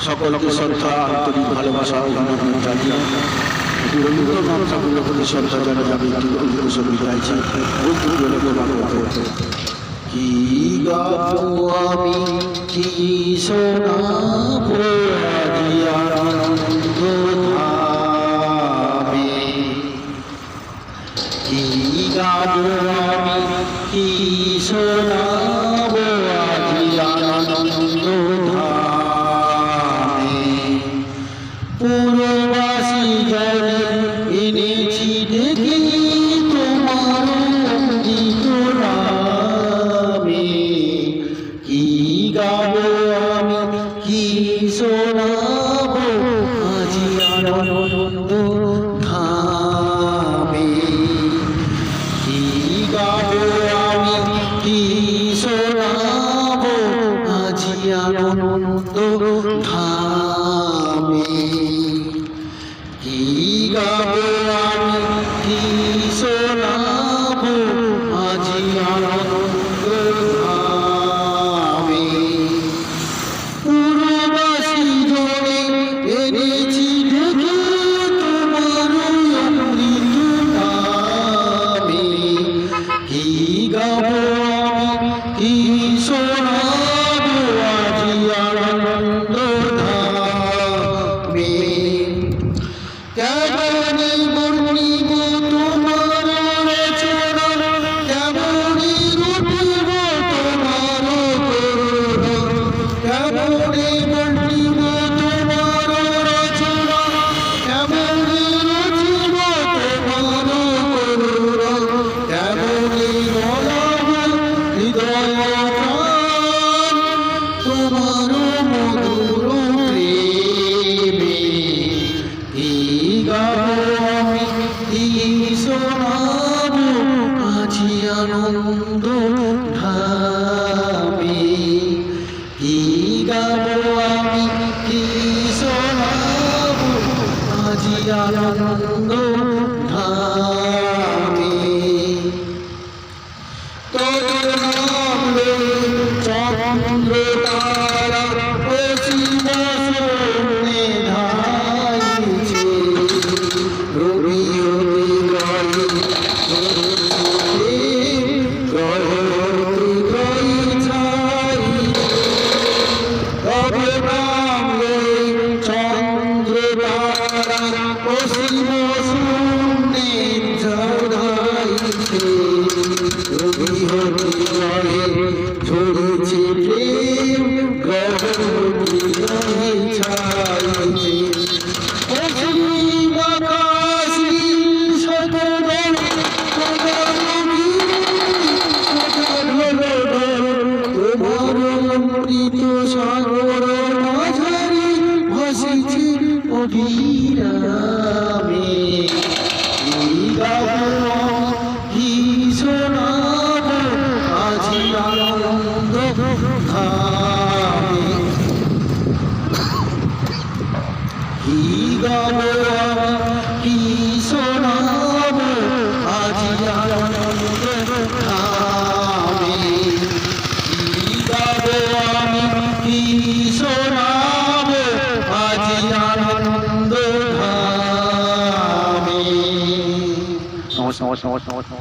সকলকে শ্রদ্ধা আন্তরিক ভালোবাসা অভিনন্দন জানিয়ে রবীন্দ্রনাথ ঠাকুরের প্রতি শ্রদ্ধা জানিয়ে আমি একটি অভিনন্দন বিদায়ছি। কি গাবো আমি কি শোনাবো আজি আনন্দ ধামে, কি গাবো আমি কি শোনাবো আজি আনন্দ ধামে। পুরবাসী জনে এনেছি দেখি তোমার অমৃত নামে, কি গাবো আমি কি শোনাবো আজি আনন্দ ধামে, কি গাবো আমি কি শোনাবো আজি আনন্দ ধামে, কি গাবো আমি কি শোনাবো আজি আনন্দ ধামে। পুরবাসী জনে এনেছি দেখি তোমার অমৃত নামে, কি গাবো আমি কি শোনাবো আজি আনন্দ ধামে। কেমনি বর্ণিব তোমার রচনা, কেমনি রূপিব তোমার করুণা, কেমনি বর্ণিব তোমার রচনা, কেমনি রচিব তোমার করুণা, কেমনি গলাব হৃদয় প্রাণ তোমার মধুর প্রেমে, কি গাবো আমি কি শোনাবো আজি আনন্দ ধামে, কি গাবো আমি কি শোনাবো আজি আনন্দ ধামে। তোর নাম লই চন্দ্র তারা অসীম শূন্যে ধাইছে, রবি হতে গ্রহে গ্রহ হতে গ্রহে ছাই, তব নাম লই চন্দ্র তারা অসীম শূন্যে ধাইছে, রবি হতে গ্রহে ঝরেছে প্রেম, গ্রহ হতে গ্রহে ছাইছে। অসীম আকাশ নীল শতদল তোমার অমৃত সাগর মাঝারি ভাসিছে অবিরামে, কি গাবো কি শোনাবো আজি আনন্দ ধামে, কি গাবো কি শোনাবো আজি আনন্দ ধামে, কি গাবো আমি কি শোনাবো আজি আনন্দ ধামে। নমস্কার।